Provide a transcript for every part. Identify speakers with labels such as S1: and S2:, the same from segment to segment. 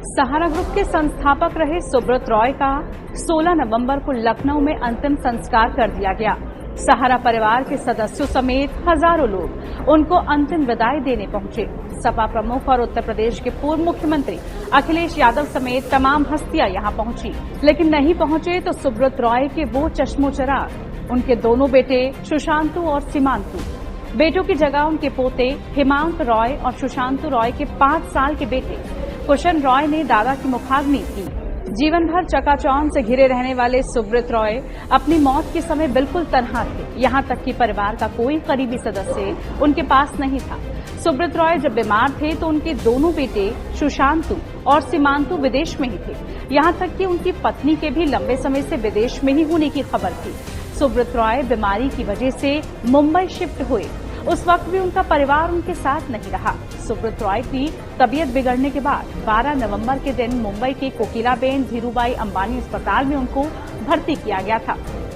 S1: सहारा group के संस्थापक रहे सुब्रत रॉय का 16 नवंबर को लखनऊ में अंतिम संस्कार कर दिया गया। सहारा परिवार के सदस्यों समेत हजारों लोग उनको अंतिम विदाई देने पहुंचे। सपा प्रमुख और उत्तर प्रदेश के पूर्व मुख्यमंत्री अखिलेश यादव समेत तमाम हस्तियां यहां पहुंची, लेकिन नहीं पहुंचे तो सुब्रत रॉय के वो चश्मोचराग, उनके दोनों बेटे सुशांतु और सीमांतु। बेटों की जगह उनके पोते हेमांत रॉय और सुशांतु रॉय के 5 साल के बेटे कुशन रॉय ने दादा की मुखाग्नि की। जीवन भर चकाचौंध से घिरे रहने वाले सुब्रत रॉय अपनी मौत के समय बिल्कुल तन्हा थे। यहां तक कि परिवार का कोई करीबी सदस्य उनके पास नहीं था। सुब्रत रॉय जब बीमार थे तो उनके दोनों बेटे सुशांतु और सीमांतु विदेश में ही थे। यहां तक कि उनकी पत्नी के भी लंबे समय से विदेश में ही होने की खबर थी। सुब्रत रॉय बीमारी की वजह से मुंबई शिफ्ट हुए। उस वक्त भी उनका परिवार उनके साथ नहीं रहा। सुब्रत रॉय की तबीयत बिगड़ने के बाद 12 नवंबर के दिन मुंबई के कोकिलाबेन धीरूभाई अंबानी अस्पताल में उनको भर्ती किया गया था,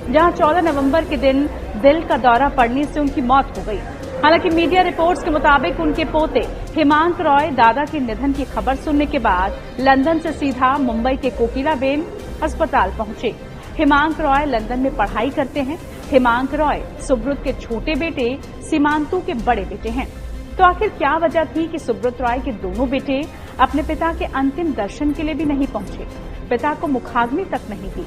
S1: जहां 14 नवंबर के दिन दिल का दौरा पड़ने से उनकी मौत हो गई। हालांकि मीडिया रिपोर्ट्स के मुताबिक उनके पोते हेमांत रॉय दादा के निधन की खबर सुनने के बाद लंदन से सीधा मुंबई के कोकिलाबेन अस्पताल पहुंचे। हेमांत रॉय लंदन में पढ़ाई करते हैं। हेमांत रॉय सुब्रत के छोटे बेटे सीमांतु के बड़े बेटे हैं। तो आखिर क्या वजह थी कि सुब्रत रॉय के दोनों बेटे अपने पिता के अंतिम दर्शन के लिए भी नहीं पहुंचे, पिता को मुखाग्नि तक नहीं दी?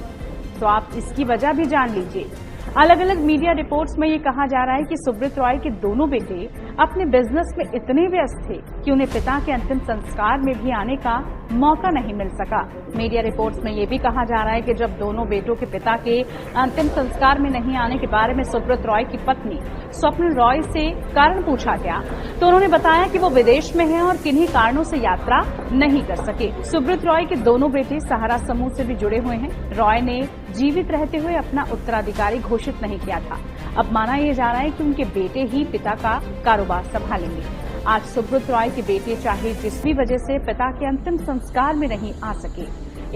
S1: तो आप इसकी वजह भी जान लीजिए। अलग अलग मीडिया रिपोर्ट्स में ये कहा जा रहा है कि सुब्रत रॉय के दोनों बेटे अपने बिजनेस में इतने व्यस्त थे कि उन्हें पिता के अंतिम संस्कार में भी आने का मौका नहीं मिल सका। मीडिया रिपोर्ट्स में ये भी कहा जा रहा है कि जब दोनों बेटों के पिता के अंतिम संस्कार में नहीं आने के बारे में सुब्रत रॉय की पत्नी स्वप्निल रॉय से कारण पूछा गया तो उन्होंने बताया कि वो विदेश में हैं और किन्हीं कारणों से यात्रा नहीं कर सके। सुब्रत रॉय के दोनों बेटे सहारा समूह से भी जुड़े हुए हैं। रॉय ने जीवित रहते हुए अपना उत्तराधिकारी घोषित नहीं किया था। अब माना यह जा रहा है कि उनके बेटे ही पिता का कारोबार संभालेंगे। आज सुब्रत रॉय के बेटे चाहे जिस भी वजह से पिता के अंतिम संस्कार में नहीं आ सके,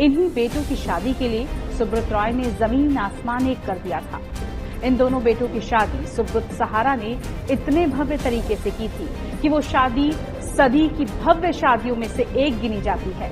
S1: इन्हीं बेटों की शादी के लिए सुब्रत रॉय ने जमीन आसमान एक कर दिया था। इन दोनों बेटों की शादी सुब्रत सहारा ने इतने भव्य तरीके से की थी कि वो शादी सदी की भव्य शादियों में से एक गिनी जाती है।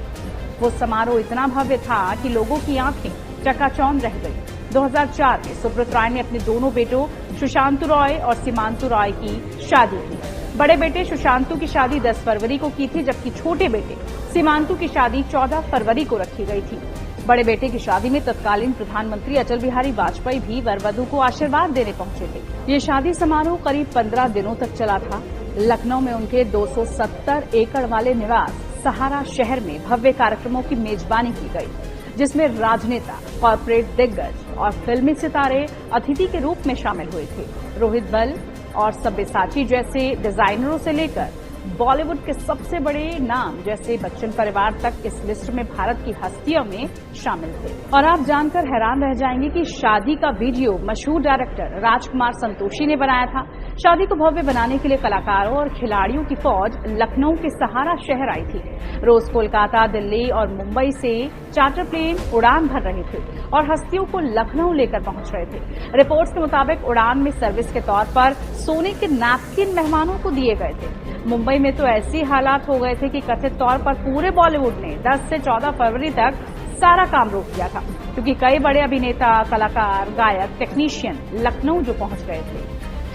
S1: वो समारोह इतना भव्य था कि लोगों की आंखें चकाचौंध रह गई। 2004 में सुब्रत रॉय ने अपने दोनों बेटों सुशांतु रॉय और सीमांतु रॉय की शादी की। बड़े बेटे सुशांतु की शादी 10 फरवरी को की थी, जबकि छोटे बेटे सीमांतु की शादी 14 फरवरी को रखी गई थी। बड़े बेटे की शादी में तत्कालीन प्रधानमंत्री अटल बिहारी वाजपेयी भी वर वधू को आशीर्वाद देने पहुंचे थे। ये शादी समारोह करीब 15 दिनों तक चला था। लखनऊ में उनके 270 एकड़ वाले निवास सहारा शहर में भव्य कार्यक्रमों की मेजबानी की गई, जिसमें राजनेता, कॉर्पोरेट दिग्गज और फिल्मी सितारे अतिथि के रूप में शामिल हुए थे। रोहित बल और सब्यसाची जैसे डिजाइनरों से लेकर बॉलीवुड के सबसे बड़े नाम जैसे बच्चन परिवार तक इस लिस्ट में भारत की हस्तियों में शामिल थे। और आप जानकर हैरान रह जाएंगे कि शादी का वीडियो मशहूर डायरेक्टर राजकुमार संतोषी ने बनाया था। शादी को भव्य बनाने के लिए कलाकारों और खिलाड़ियों की फौज लखनऊ के सहारा शहर आई थी। रोज कोलकाता, दिल्ली और मुंबई से चार्टर प्लेन उड़ान भर रहे थे और हस्तियों को लखनऊ लेकर पहुंच रहे थे। रिपोर्ट्स के मुताबिक उड़ान में सर्विस के तौर पर सोने के नैपकिन मेहमानों को दिए गए थे। मुंबई में तो ऐसी हालात हो गए थे कि कथित तौर पर पूरे बॉलीवुड ने 10 से 14 फरवरी तक सारा काम रोक दिया था, क्योंकि कई बड़े अभिनेता, कलाकार, गायक, टेक्नीशियन लखनऊ जो पहुंच गए थे।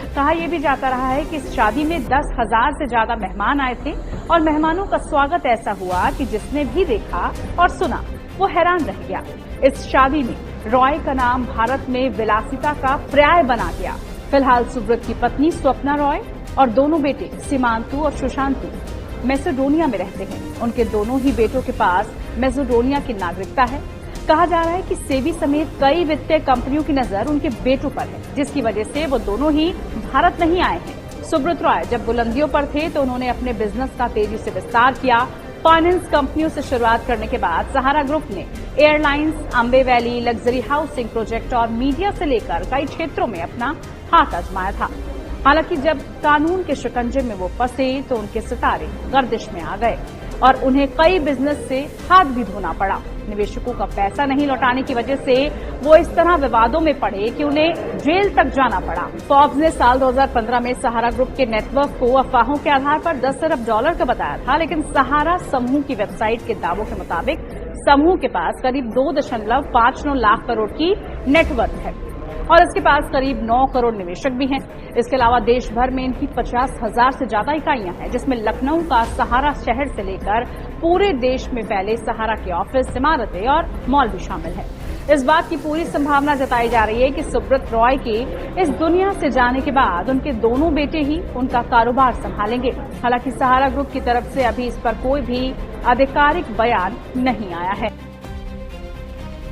S1: कहा यह भी जाता रहा है कि इस शादी में 10,000 से ज्यादा मेहमान आए थे और मेहमानों का स्वागत ऐसा हुआ कि जिसने भी देखा और सुना वो हैरान रह गया। इस शादी में रॉय का नाम भारत में विलासिता का पर्याय बना गया। फिलहाल सुब्रत की पत्नी स्वप्ना रॉय और दोनों बेटे सीमांतु और सुशांतु मैसेडोनिया में रहते हैं। उनके दोनों ही बेटों के पास मैसेडोनिया की नागरिकता है। कहा जा रहा है कि सेबी समेत कई वित्तीय कंपनियों की नजर उनके बेटों पर है, जिसकी वजह से वो दोनों ही भारत नहीं आए हैं। सुब्रत रॉय जब बुलंदियों पर थे तो उन्होंने अपने बिजनेस का तेजी से विस्तार किया। फाइनेंस कंपनियों से शुरुआत करने के बाद सहारा ग्रुप ने airlines, Ambe valley, luxury housing project और मीडिया से लेकर कई क्षेत्रों में अपना हाथ आजमाया था। हालांकि जब कानून के शिकंजे में वो फंसे तो उनके सितारे गर्दिश में आ गए और उन्हें कई बिजनेस से हाथ भी धोना पड़ा। निवेशकों का पैसा नहीं लौटाने की वजह से वो इस तरह विवादों में पड़े कि उन्हें जेल तक जाना पड़ा। फोर्ब्स ने साल 2015 में सहारा ग्रुप के नेटवर्क को अफवाहों के आधार पर $10 अरब का बताया था, लेकिन सहारा समूह की वेबसाइट के दावों के मुताबिक समूह के पास करीब 2.59 लाख करोड़ की नेटवर्थ है और इसके पास करीब 9 करोड़ निवेशक भी हैं। इसके अलावा देश भर में इनकी 50,000 से ज्यादा इकाइयां हैं, जिसमें लखनऊ का सहारा शहर से लेकर पूरे देश में फैले सहारा के ऑफिस, इमारतें और मॉल भी शामिल है। इस बात की पूरी संभावना जताई जा रही है कि सुब्रत रॉय के इस दुनिया से जाने के बाद उनके दोनों बेटे ही उनका कारोबार संभालेंगे। हालांकि सहारा ग्रुप की तरफ से अभी इस पर कोई भी आधिकारिक बयान नहीं आया है।